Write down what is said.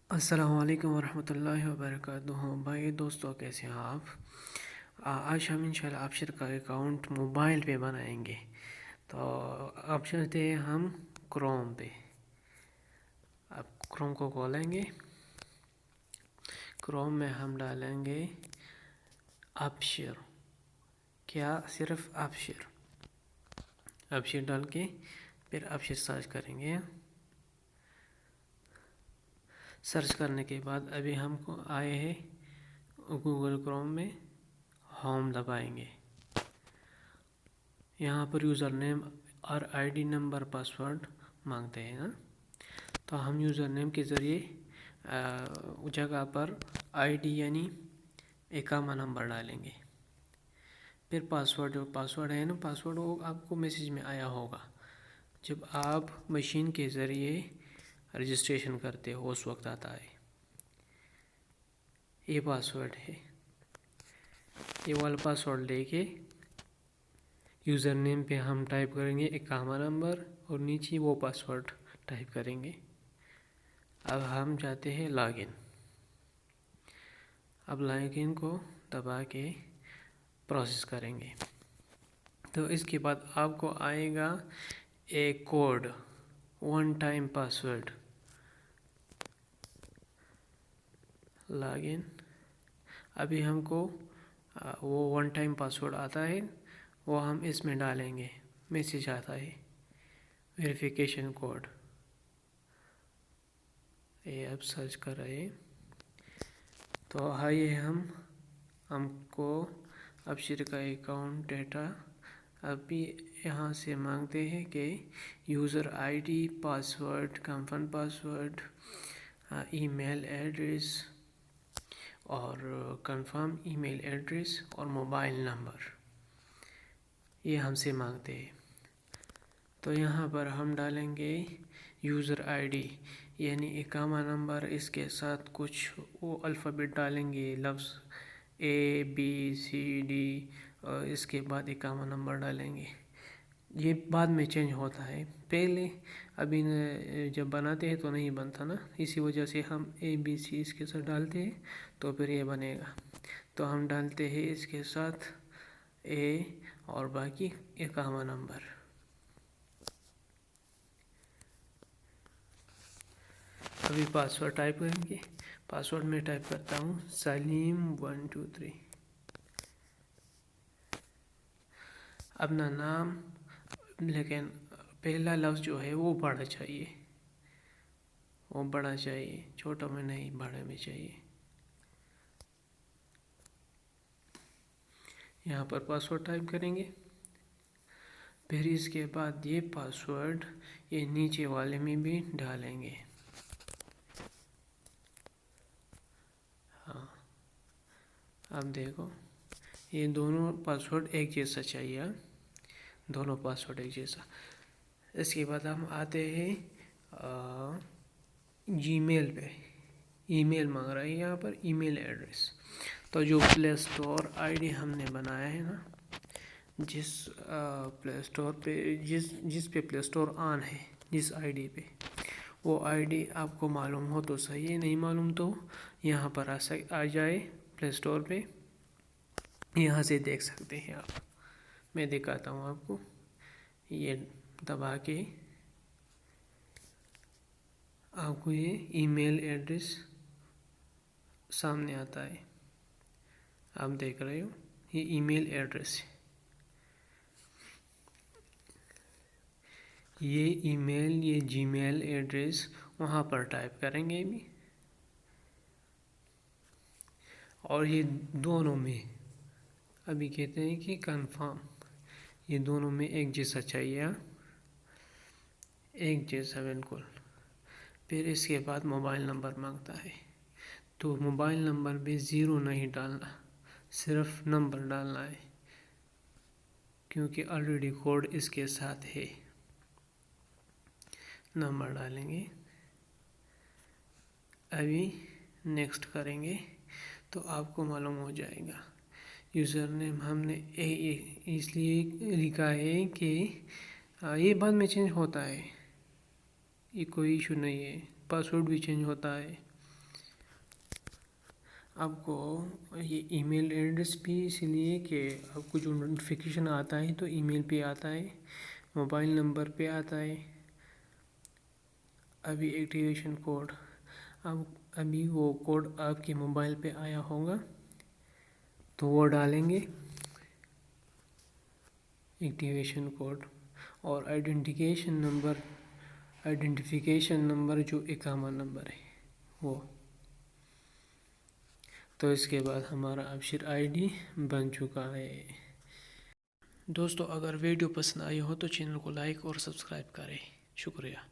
अस्सलामुअलैकुम वरहमतुल्लाहि वबरकातुहू। भाई दोस्तों, कैसे हैं आप? आज हम इंशाल्लाह अबशर का अकाउंट मोबाइल पे बनाएंगे। तो अब चलते हैं हम क्रोम पे। अब क्रोम को खोलेंगे। क्रोम में हम डालेंगे अबशर। क्या? सिर्फ अबशर। अबशर डाल के फिर अबशर सर्च करेंगे। सर्च करने के बाद अभी हमको आए हैं गूगल क्रोम में। होम दबाएंगे। यहाँ पर यूज़र नेम और आईडी नंबर पासवर्ड मांगते हैं ना। तो हम यूज़र नेम के ज़रिए जगह पर आईडी यानी एकामा नंबर डालेंगे। फिर पासवर्ड, जो पासवर्ड है ना, पासवर्ड वो आपको मैसेज में आया होगा जब आप मशीन के ज़रिए रजिस्ट्रेशन करते हो, उस वक्त आता है। ये पासवर्ड है। ये वाला पासवर्ड लेके यूज़र नेम पे हम टाइप करेंगे एकामा नंबर और नीचे वो पासवर्ड टाइप करेंगे। अब हम जाते हैं लॉगिन। अब लॉगिन को दबा के प्रोसेस करेंगे। तो इसके बाद आपको आएगा एक code, one time password. Login. अभी हमको वो वन टाइम पासवर्ड आता है, वो हम इसमें डालेंगे। मैसेज आता है वेरिफिकेशन कोड। ये अब सर्च कर रहे हैं। तो आइए हमको अबशर का अकाउंट डेटा अभी यहाँ से मांगते हैं कि user ID, password, confirm password, email address और कंफर्म ईमेल एड्रेस और मोबाइल नंबर, ये हमसे मांगते हैं। तो यहाँ पर हम डालेंगे यूज़र आईडी यानी इकामा नंबर, इसके साथ कुछ वो अल्फ़ाबेट डालेंगे, लफ्ज़ ABCD, और इसके बाद इकामा नंबर डालेंगे। ये बाद में चेंज होता है, पहले अभी जब बनाते हैं तो नहीं बनता ना, इसी वजह से हम ABC इसके साथ डालते हैं तो फिर ये बनेगा। तो हम डालते हैं इसके साथ A और बाकी इकामा नंबर। अभी पासवर्ड टाइप करेंगे। पासवर्ड में टाइप करता हूँ सलीम 123। अपना नाम, लेकिन पहला लफ्ज़ जो है वो बड़ा चाहिए, वो बड़ा चाहिए, छोटा में नहीं, बड़े में चाहिए। यहाँ पर पासवर्ड टाइप करेंगे। फिर इसके बाद ये पासवर्ड ये नीचे वाले में भी डालेंगे। हाँ, अब देखो ये दोनों पासवर्ड एक जैसा चाहिए। दोनों पासवर्ड एक जैसा। इसके बाद हम आते हैं जीमेल पे। ईमेल मांग रहा है यहाँ पर, ईमेल एड्रेस। तो जो प्ले स्टोर आईडी हमने बनाया है ना, जिस प्ले स्टोर पे जिस पे प्ले स्टोर ऑन है, जिस आईडी पे, वो आईडी आपको मालूम हो तो सही है, नहीं मालूम तो यहाँ पर आ जाए प्ले स्टोर पे, यहाँ से देख सकते हैं आप। मैं दिखाता हूँ आपको। ये दबा के आपको ये ईमेल एड्रेस सामने आता है, आप देख रहे हो, ये ईमेल एड्रेस है। ये ईमेल, ये जीमेल एड्रेस वहाँ पर टाइप करेंगे भी। और ये दोनों में अभी कहते हैं कि कंफर्म, ये दोनों में एक जैसा चाहिए, एक जैसा बिल्कुल। फिर इसके बाद मोबाइल नंबर मांगता है, तो मोबाइल नंबर में 0 नहीं डालना, सिर्फ नंबर डालना है, क्योंकि ऑलरेडी कोड इसके साथ है। नंबर डालेंगे। अभी नेक्स्ट करेंगे तो आपको मालूम हो जाएगा। यूज़र नेम हमने इसलिए लिखा है कि ये बाद में चेंज होता है, ये कोई इशू नहीं है। पासवर्ड भी चेंज होता है। आपको ये ईमेल एड्रेस भी इसलिए कि आपको जो नोटिफिकेशन आता है तो ईमेल पे आता है, मोबाइल नंबर पे आता है। अभी एक्टिवेशन कोड, अब अभी वो कोड आपके मोबाइल पे आया होगा तो वो डालेंगे एक्टिवेशन कोड, और आइडेंटिफिकेशन नंबर जो इकामा नंबर है वो। तो इसके बाद हमारा अबशिर आईडी बन चुका है। दोस्तों अगर वीडियो पसंद आई हो तो चैनल को लाइक और सब्सक्राइब करें। शुक्रिया।